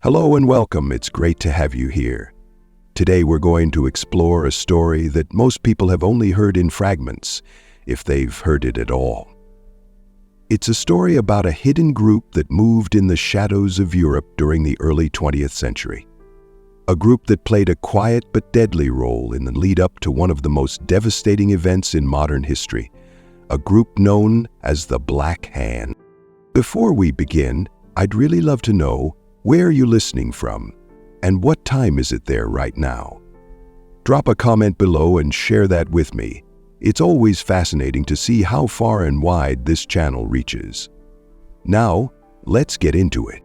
Hello and welcome, it's great to have you here. Today we're going to explore a story that most people have only heard in fragments, if they've heard it at all. It's a story about a hidden group that moved in the shadows of Europe during the early 20th century. A group that played a quiet but deadly role in the lead-up to one of the most devastating events in modern history, a group known as the Black Hand. Before we begin, I'd really love to know, where are you listening from? And what time is it there right now? Drop a comment below and share that with me. It's always fascinating to see how far and wide this channel reaches. Now, let's get into it.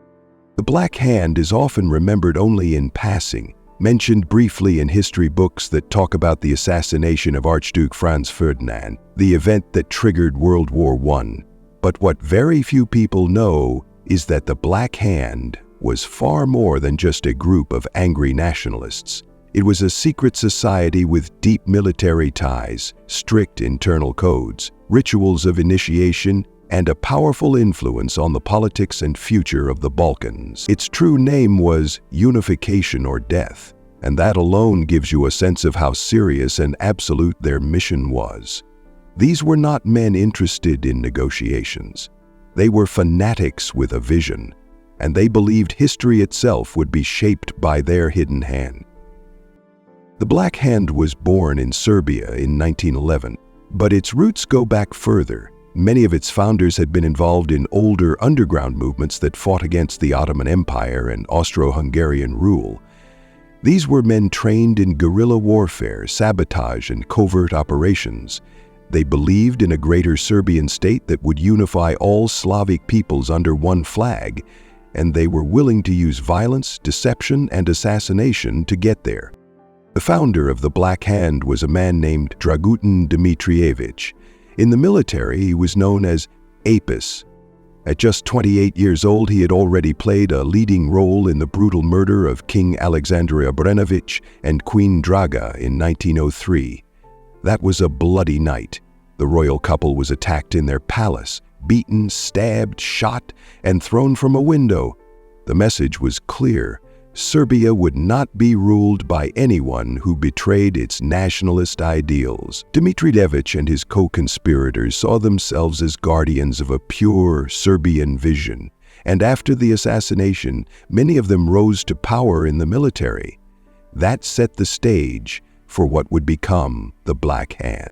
The Black Hand is often remembered only in passing, mentioned briefly in history books that talk about the assassination of Archduke Franz Ferdinand, the event that triggered World War I. But what very few people know is that the Black Hand was far more than just a group of angry nationalists. It was a secret society with deep military ties, strict internal codes, rituals of initiation, and a powerful influence on the politics and future of the Balkans. Its true name was Unification or Death, and that alone gives you a sense of how serious and absolute their mission was. These were not men interested in negotiations. They were fanatics with a vision, and they believed history itself would be shaped by their hidden hand. The Black Hand was born in Serbia in 1911, but its roots go back further. Many of its founders had been involved in older underground movements that fought against the Ottoman Empire and Austro-Hungarian rule. These were men trained in guerrilla warfare, sabotage, and covert operations. They believed in a greater Serbian state that would unify all Slavic peoples under one flag, and they were willing to use violence, deception, and assassination to get there. The founder of the Black Hand was a man named Dragutin Dmitrievich. In the military, he was known as Apis. At just 28 years old, he had already played a leading role in the brutal murder of King Alexander Obrenović and Queen Draga in 1903. That was a bloody night. The royal couple was attacked in their palace, beaten, stabbed, shot, and thrown from a window. The message was clear. Serbia would not be ruled by anyone who betrayed its nationalist ideals. Dmitrievich and his co-conspirators saw themselves as guardians of a pure Serbian vision, and after the assassination, many of them rose to power in the military. That set the stage for what would become the Black Hand.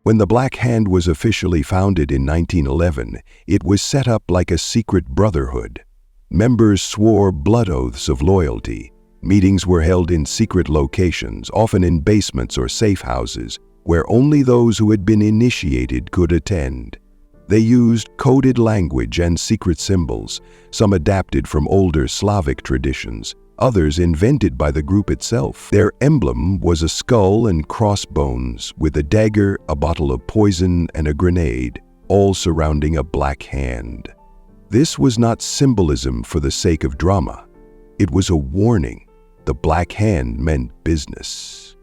When the Black Hand was officially founded in 1911, it was set up like a secret brotherhood. Members swore blood oaths of loyalty. Meetings were held in secret locations, often in basements or safe houses, where only those who had been initiated could attend. They used coded language and secret symbols, some adapted from older Slavic traditions, others invented by the group itself. Their emblem was a skull and crossbones with a dagger, a bottle of poison, and a grenade, all surrounding a black hand. This was not symbolism for the sake of drama. It was a warning. The Black Hand meant business.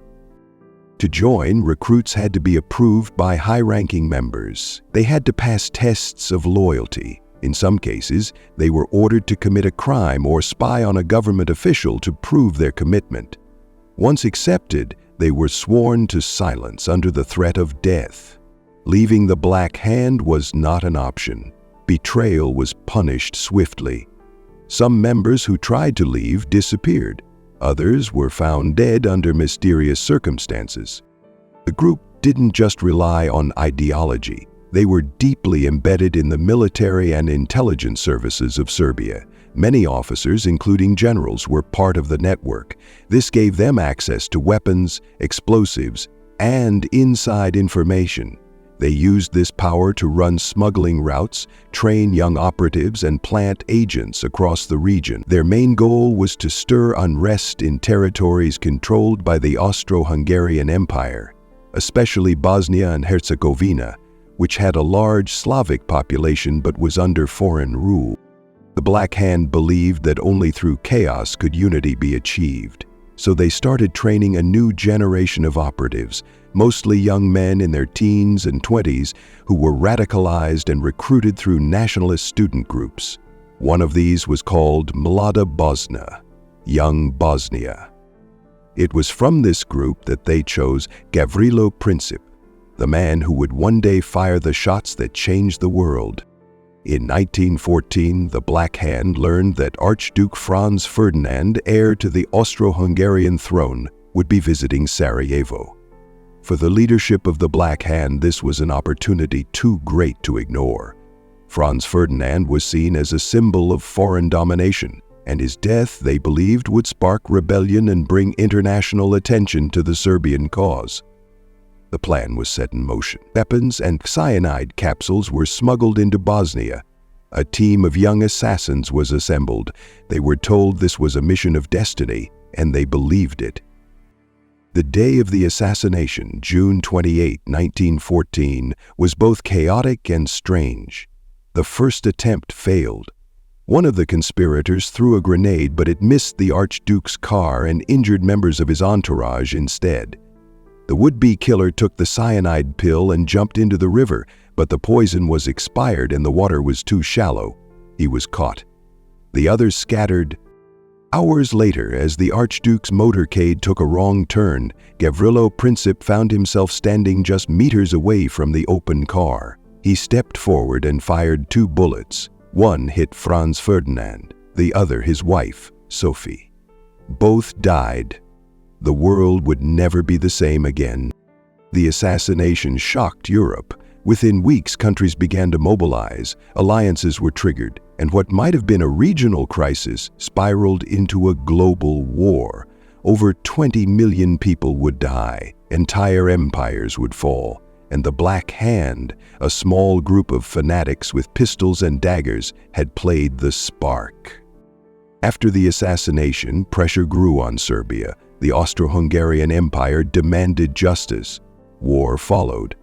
To join, recruits had to be approved by high-ranking members. They had to pass tests of loyalty. In some cases, they were ordered to commit a crime or spy on a government official to prove their commitment. Once accepted, they were sworn to silence under the threat of death. Leaving the Black Hand was not an option. Betrayal was punished swiftly. Some members who tried to leave disappeared. Others were found dead under mysterious circumstances. The group didn't just rely on ideology. They were deeply embedded in the military and intelligence services of Serbia. Many officers, including generals, were part of the network. This gave them access to weapons, explosives, and inside information. They used this power to run smuggling routes, train young operatives, and plant agents across the region. Their main goal was to stir unrest in territories controlled by the Austro-Hungarian Empire, especially Bosnia and Herzegovina, which had a large Slavic population but was under foreign rule. The Black Hand believed that only through chaos could unity be achieved, so they started training a new generation of operatives, mostly young men in their teens and 20s who were radicalized and recruited through nationalist student groups. One of these was called Mlada Bosna, Young Bosnia. It was from this group that they chose Gavrilo Princip, the man who would one day fire the shots that changed the world. In 1914, the Black Hand learned that Archduke Franz Ferdinand, heir to the Austro-Hungarian throne, would be visiting Sarajevo. For the leadership of the Black Hand, this was an opportunity too great to ignore. Franz Ferdinand was seen as a symbol of foreign domination, and his death, they believed, would spark rebellion and bring international attention to the Serbian cause. The plan was set in motion. Weapons and cyanide capsules were smuggled into Bosnia. A team of young assassins was assembled. They were told this was a mission of destiny, and they believed it. The day of the assassination, June 28, 1914, was both chaotic and strange. The first attempt failed. One of the conspirators threw a grenade, but it missed the Archduke's car and injured members of his entourage instead. The would-be killer took the cyanide pill and jumped into the river, but the poison was expired and the water was too shallow. He was caught. The others scattered. Hours later, as the Archduke's motorcade took a wrong turn, Gavrilo Princip found himself standing just meters away from the open car. He stepped forward and fired 2 bullets. One hit Franz Ferdinand, the other his wife, Sophie. Both died. The world would never be the same again. The assassination shocked Europe. Within weeks, countries began to mobilize, alliances were triggered, and what might have been a regional crisis spiraled into a global war. Over 20 million people would die, entire empires would fall, and the Black Hand, a small group of fanatics with pistols and daggers, had played the spark. After the assassination, pressure grew on Serbia. The Austro-Hungarian Empire demanded justice. War followed.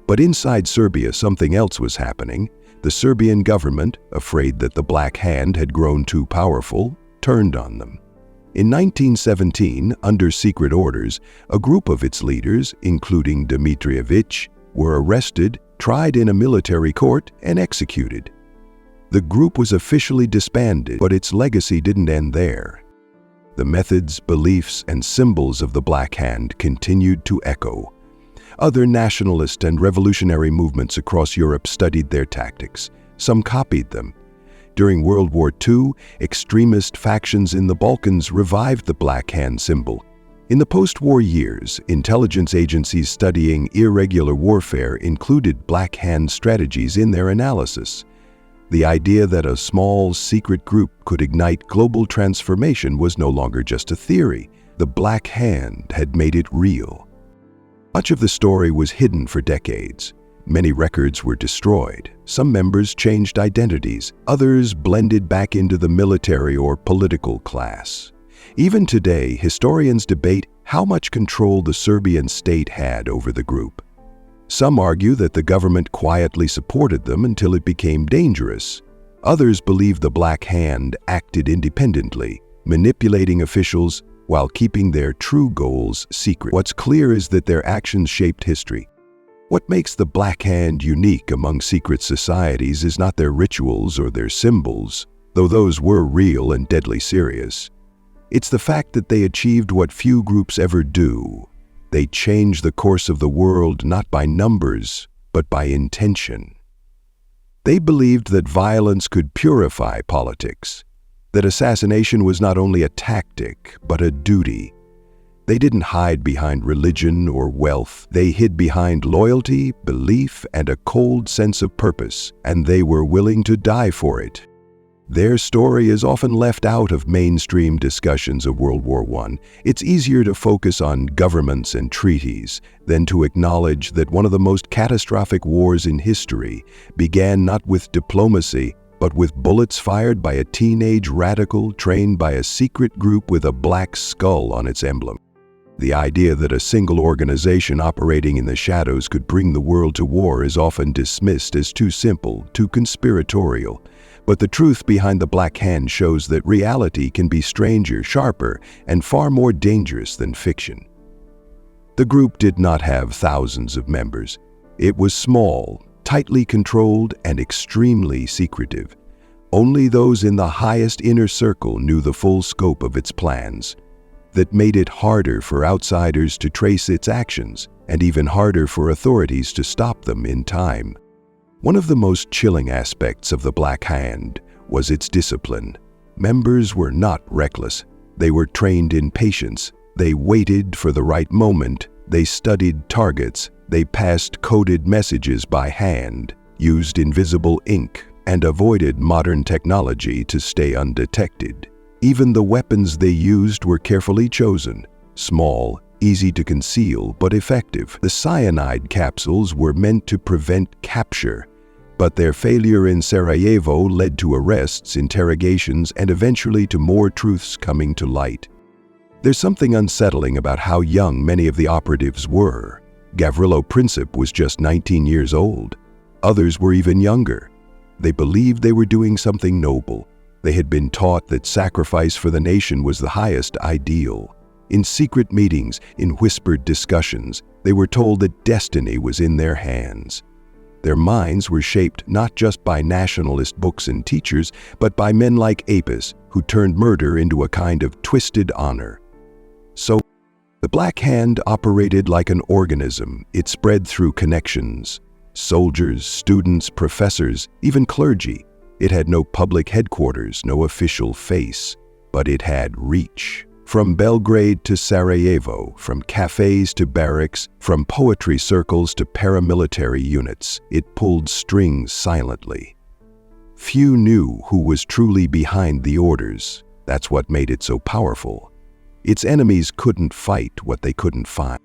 But inside Serbia, something else was happening. The Serbian government, afraid that the Black Hand had grown too powerful, turned on them. In 1917, under secret orders, a group of its leaders, including Dmitrijević, were arrested, tried in a military court, and executed. The group was officially disbanded, but its legacy didn't end there. The methods, beliefs, and symbols of the Black Hand continued to echo. Other nationalist and revolutionary movements across Europe studied their tactics. Some copied them. During World War II, extremist factions in the Balkans revived the Black Hand symbol. In the post-war years, intelligence agencies studying irregular warfare included Black Hand strategies in their analysis. The idea that a small, secret group could ignite global transformation was no longer just a theory. The Black Hand had made it real. Much of the story was hidden for decades. Many records were destroyed. Some members changed identities. Others blended back into the military or political class. Even today, historians debate how much control the Serbian state had over the group. Some argue that the government quietly supported them until it became dangerous. Others believe the Black Hand acted independently, manipulating officials while keeping their true goals secret. What's clear is that their actions shaped history. What makes the Black Hand unique among secret societies is not their rituals or their symbols, though those were real and deadly serious. It's the fact that they achieved what few groups ever do. They changed the course of the world not by numbers, but by intention. They believed that violence could purify politics, that assassination was not only a tactic, but a duty. They didn't hide behind religion or wealth. They hid behind loyalty, belief, and a cold sense of purpose, and they were willing to die for it. Their story is often left out of mainstream discussions of World War I. It's easier to focus on governments and treaties than to acknowledge that one of the most catastrophic wars in history began not with diplomacy, but with bullets fired by a teenage radical trained by a secret group with a black skull on its emblem. The idea that a single organization operating in the shadows could bring the world to war is often dismissed as too simple, too conspiratorial. But the truth behind the Black Hand shows that reality can be stranger, sharper, and far more dangerous than fiction. The group did not have thousands of members. It was small, tightly controlled, and extremely secretive. Only those in the highest inner circle knew the full scope of its plans. That made it harder for outsiders to trace its actions, and even harder for authorities to stop them in time. One of the most chilling aspects of the Black Hand was its discipline. Members were not reckless. They were trained in patience. They waited for the right moment. They studied targets. They passed coded messages by hand, used invisible ink, and avoided modern technology to stay undetected. Even the weapons they used were carefully chosen. Small, easy to conceal, but effective. The cyanide capsules were meant to prevent capture, but their failure in Sarajevo led to arrests, interrogations, and eventually to more truths coming to light. There's something unsettling about how young many of the operatives were. Gavrilo Princip was just 19 years old. Others were even younger. They believed they were doing something noble. They had been taught that sacrifice for the nation was the highest ideal. In secret meetings, in whispered discussions, they were told that destiny was in their hands. Their minds were shaped not just by nationalist books and teachers, but by men like Apis, who turned murder into a kind of twisted honor. So, the Black Hand operated like an organism. It spread through connections. Soldiers, students, professors, even clergy. It had no public headquarters, no official face, but it had reach. From Belgrade to Sarajevo, from cafes to barracks, from poetry circles to paramilitary units, it pulled strings silently. Few knew who was truly behind the orders. That's what made it so powerful. Its enemies couldn't fight what they couldn't find.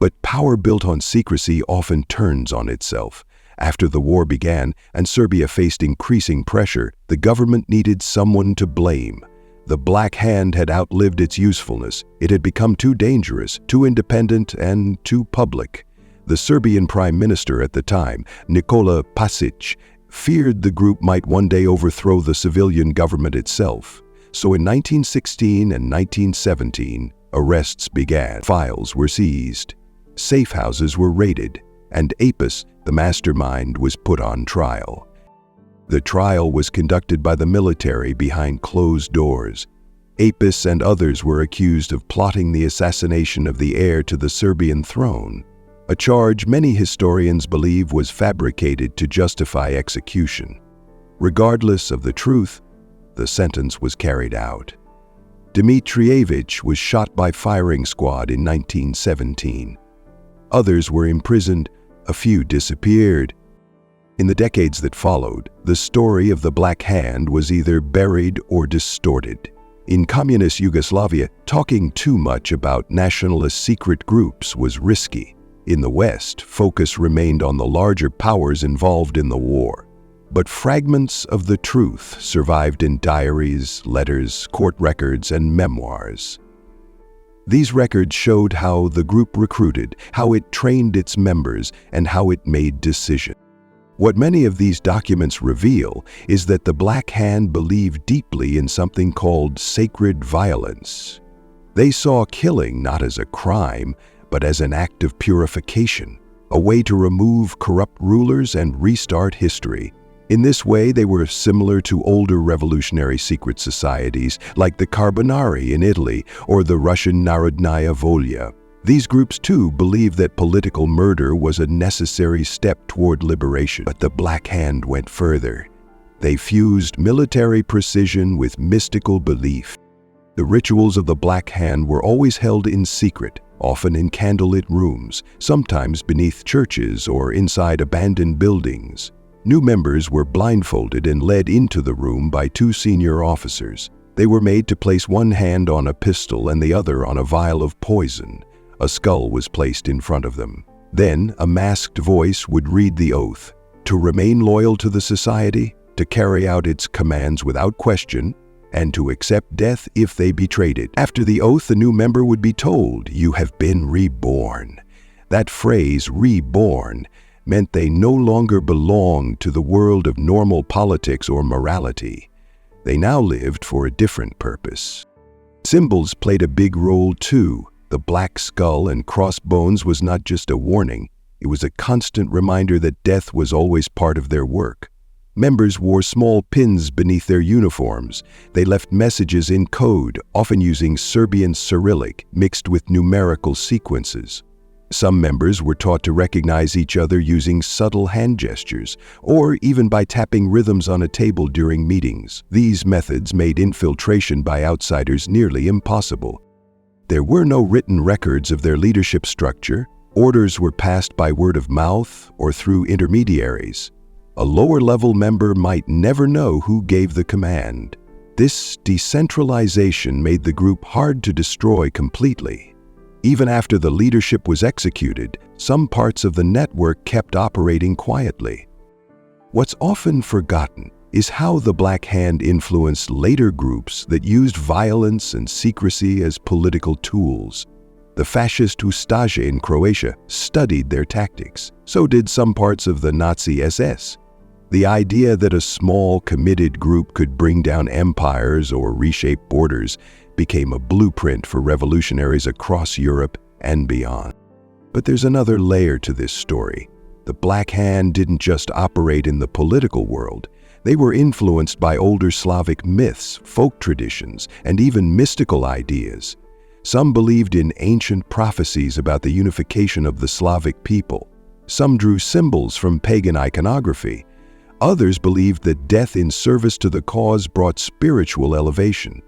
But power built on secrecy often turns on itself. After the war began and Serbia faced increasing pressure, the government needed someone to blame. The Black Hand had outlived its usefulness. It had become too dangerous, too independent, and too public. The Serbian Prime Minister at the time, Nikola Pasic, feared the group might one day overthrow the civilian government itself. So in 1916 and 1917, arrests began. Files were seized. Safe houses were raided. And Apis, the mastermind, was put on trial. The trial was conducted by the military behind closed doors. Apis and others were accused of plotting the assassination of the heir to the Serbian throne, a charge many historians believe was fabricated to justify execution. Regardless of the truth, the sentence was carried out. Dmitrievich was shot by firing squad in 1917. Others were imprisoned. A few disappeared. In the decades that followed, the story of the Black Hand was either buried or distorted. In communist Yugoslavia, talking too much about nationalist secret groups was risky. In the West, focus remained on the larger powers involved in the war. But fragments of the truth survived in diaries, letters, court records, and memoirs. These records showed how the group recruited, how it trained its members, and how it made decisions. What many of these documents reveal is that the Black Hand believed deeply in something called sacred violence. They saw killing not as a crime, but as an act of purification, a way to remove corrupt rulers and restart history. In this way, they were similar to older revolutionary secret societies like the Carbonari in Italy or the Russian Narodnaya Volya. These groups too believed that political murder was a necessary step toward liberation. But the Black Hand went further. They fused military precision with mystical belief. The rituals of the Black Hand were always held in secret, often in candlelit rooms, sometimes beneath churches or inside abandoned buildings. New members were blindfolded and led into the room by two senior officers. They were made to place one hand on a pistol and the other on a vial of poison. A skull was placed in front of them. Then a masked voice would read the oath: to remain loyal to the society, to carry out its commands without question, and to accept death if they betrayed it. After the oath, the new member would be told, "You have been reborn." That phrase, reborn, meant they no longer belonged to the world of normal politics or morality. They now lived for a different purpose. Symbols played a big role too. The black skull and crossbones was not just a warning, it was a constant reminder that death was always part of their work. Members wore small pins beneath their uniforms. They left messages in code, often using Serbian Cyrillic mixed with numerical sequences. Some members were taught to recognize each other using subtle hand gestures, or even by tapping rhythms on a table during meetings. These methods made infiltration by outsiders nearly impossible. There were no written records of their leadership structure. Orders were passed by word of mouth or through intermediaries. A lower-level member might never know who gave the command. This decentralization made the group hard to destroy completely. Even after the leadership was executed, some parts of the network kept operating quietly. What's often forgotten is how the Black Hand influenced later groups that used violence and secrecy as political tools. The fascist Ustaše in Croatia studied their tactics. So did some parts of the Nazi SS. The idea that a small, committed group could bring down empires or reshape borders became a blueprint for revolutionaries across Europe and beyond. But there's another layer to this story. The Black Hand didn't just operate in the political world. They were influenced by older Slavic myths, folk traditions, and even mystical ideas. Some believed in ancient prophecies about the unification of the Slavic people. Some drew symbols from pagan iconography. Others believed that death in service to the cause brought spiritual elevation.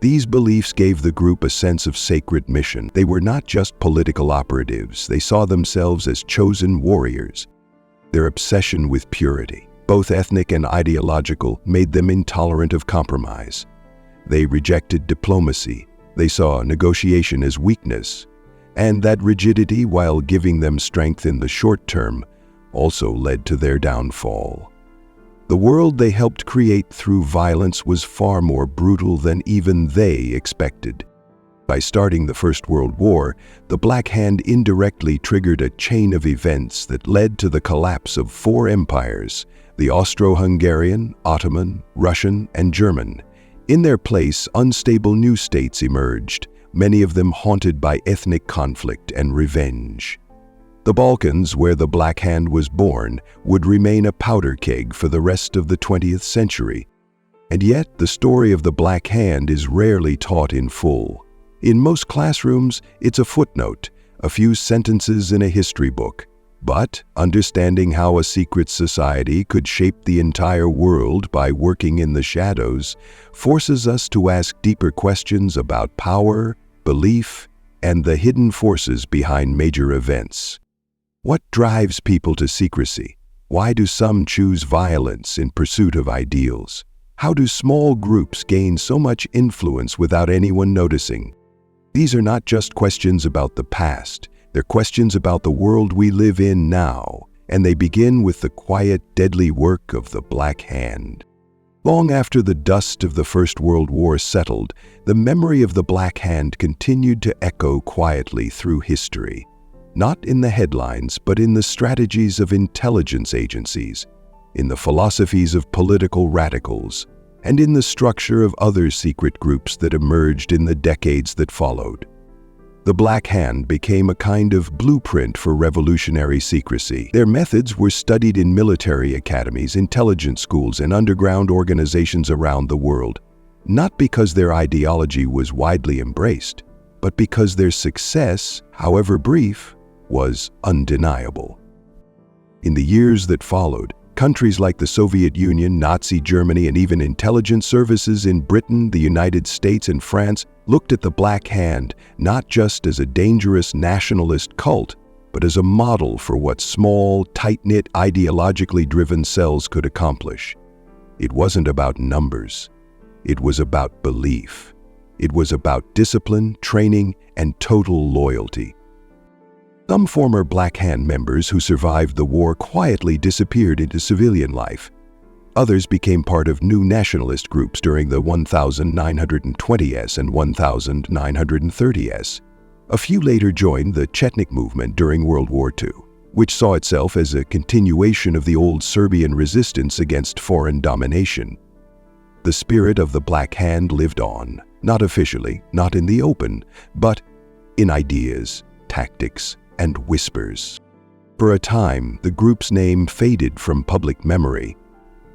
These beliefs gave the group a sense of sacred mission. They were not just political operatives. They saw themselves as chosen warriors. Their obsession with purity, both ethnic and ideological, made them intolerant of compromise. They rejected diplomacy. They saw negotiation as weakness. And that rigidity, while giving them strength in the short term, also led to their downfall. The world they helped create through violence was far more brutal than even they expected. By starting the First World War, the Black Hand indirectly triggered a chain of events that led to the collapse of 4 empires: the Austro-Hungarian, Ottoman, Russian, and German. In their place, unstable new states emerged, many of them haunted by ethnic conflict and revenge. The Balkans, where the Black Hand was born, would remain a powder keg for the rest of the 20th century. And yet, the story of the Black Hand is rarely taught in full. In most classrooms, it's a footnote, a few sentences in a history book. But understanding how a secret society could shape the entire world by working in the shadows forces us to ask deeper questions about power, belief, and the hidden forces behind major events. What drives people to secrecy? Why do some choose violence in pursuit of ideals? How do small groups gain so much influence without anyone noticing? These are not just questions about the past. They're questions about the world we live in now, and they begin with the quiet, deadly work of the Black Hand. Long after the dust of the First World War settled, the memory of the Black Hand continued to echo quietly through history. Not in the headlines, but in the strategies of intelligence agencies, in the philosophies of political radicals, and in the structure of other secret groups that emerged in the decades that followed. The Black Hand became a kind of blueprint for revolutionary secrecy. Their methods were studied in military academies, intelligence schools, and underground organizations around the world, not because their ideology was widely embraced, but because their success, however brief, was undeniable. In the years that followed, countries like the Soviet Union, Nazi Germany, and even intelligence services in Britain, the United States, and France looked at the Black Hand not just as a dangerous nationalist cult, but as a model for what small, tight-knit, ideologically driven cells could accomplish. It wasn't about numbers. It was about belief. It was about discipline, training, and total loyalty. Some former Black Hand members who survived the war quietly disappeared into civilian life. Others became part of new nationalist groups during the 1920s and 1930s. A few later joined the Chetnik movement during World War II, which saw itself as a continuation of the old Serbian resistance against foreign domination. The spirit of the Black Hand lived on, not officially, not in the open, but in ideas, tactics, and whispers. For a time, the group's name faded from public memory.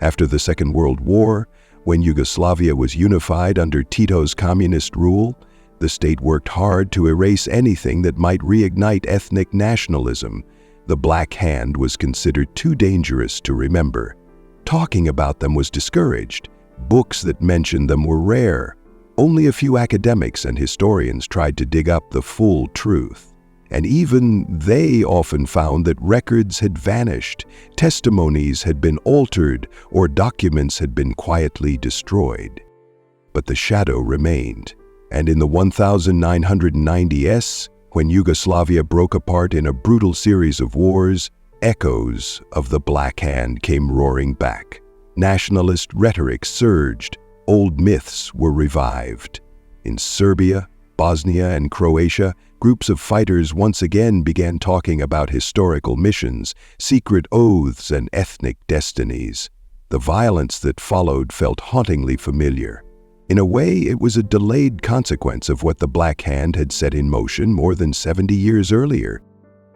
After the Second World War, when Yugoslavia was unified under Tito's communist rule, the state worked hard to erase anything that might reignite ethnic nationalism. The Black Hand was considered too dangerous to remember. Talking about them was discouraged. Books that mentioned them were rare. Only a few academics and historians tried to dig up the full truth. And even they often found that records had vanished, testimonies had been altered, or documents had been quietly destroyed. But the shadow remained, and in the 1990s, when Yugoslavia broke apart in a brutal series of wars, echoes of the Black Hand came roaring back. Nationalist rhetoric surged, old myths were revived. In Serbia, Bosnia, and Croatia, groups of fighters once again began talking about historical missions, secret oaths, and ethnic destinies. The violence that followed felt hauntingly familiar. In a way, it was a delayed consequence of what the Black Hand had set in motion more than 70 years earlier.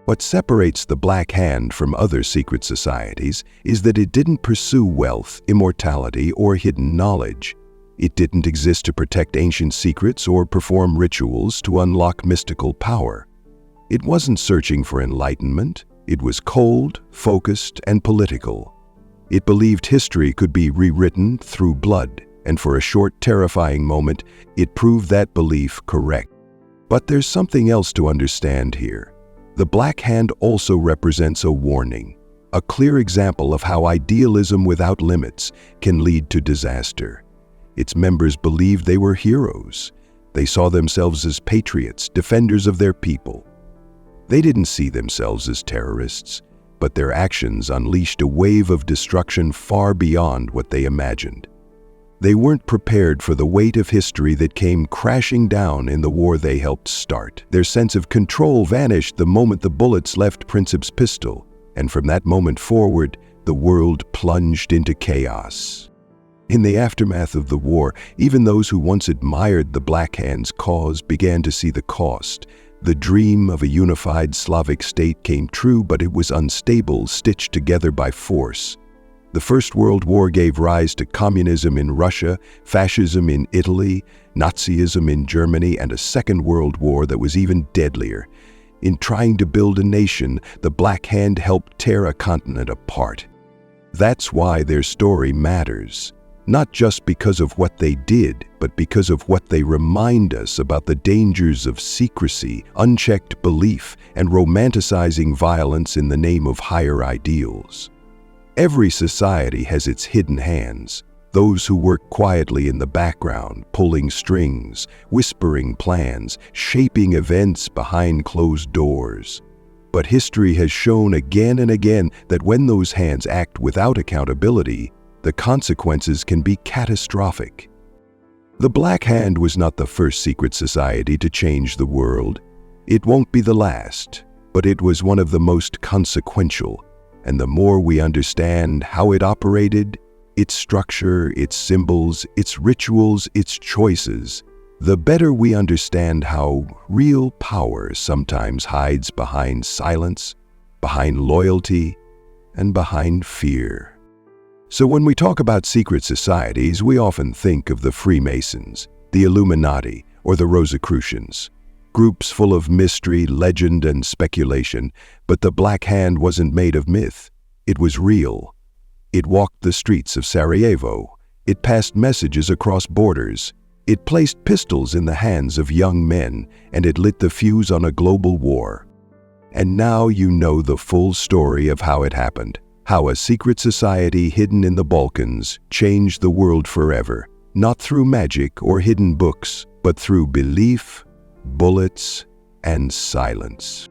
What separates the Black Hand from other secret societies is that it didn't pursue wealth, immortality, or hidden knowledge. It didn't exist to protect ancient secrets or perform rituals to unlock mystical power. It wasn't searching for enlightenment. It was cold, focused, and political. It believed history could be rewritten through blood, and for a short, terrifying moment, it proved that belief correct. But there's something else to understand here. The Black Hand also represents a warning, a clear example of how idealism without limits can lead to disaster. Its members believed they were heroes. They saw themselves as patriots, defenders of their people. They didn't see themselves as terrorists, but their actions unleashed a wave of destruction far beyond what they imagined. They weren't prepared for the weight of history that came crashing down in the war they helped start. Their sense of control vanished the moment the bullets left Princip's pistol, and from that moment forward, the world plunged into chaos. In the aftermath of the war, even those who once admired the Black Hand's cause began to see the cost. The dream of a unified Slavic state came true, but it was unstable, stitched together by force. The First World War gave rise to communism in Russia, fascism in Italy, Nazism in Germany, and a Second World War that was even deadlier. In trying to build a nation, the Black Hand helped tear a continent apart. That's why their story matters. Not just because of what they did, but because of what they remind us about the dangers of secrecy, unchecked belief, and romanticizing violence in the name of higher ideals. Every society has its hidden hands, those who work quietly in the background, pulling strings, whispering plans, shaping events behind closed doors. But history has shown again and again that when those hands act without accountability, the consequences can be catastrophic. The Black Hand was not the first secret society to change the world. It won't be the last, but it was one of the most consequential. And the more we understand how it operated, its structure, its symbols, its rituals, its choices, the better we understand how real power sometimes hides behind silence, behind loyalty, and behind fear. So when we talk about secret societies, we often think of the Freemasons, the Illuminati, or the Rosicrucians. Groups full of mystery, legend, and speculation, but the Black Hand wasn't made of myth. It was real. It walked the streets of Sarajevo. It passed messages across borders. It placed pistols in the hands of young men, and it lit the fuse on a global war. And now you know the full story of how it happened, how a secret society hidden in the Balkans changed the world forever, not through magic or hidden books, but through belief, bullets, and silence.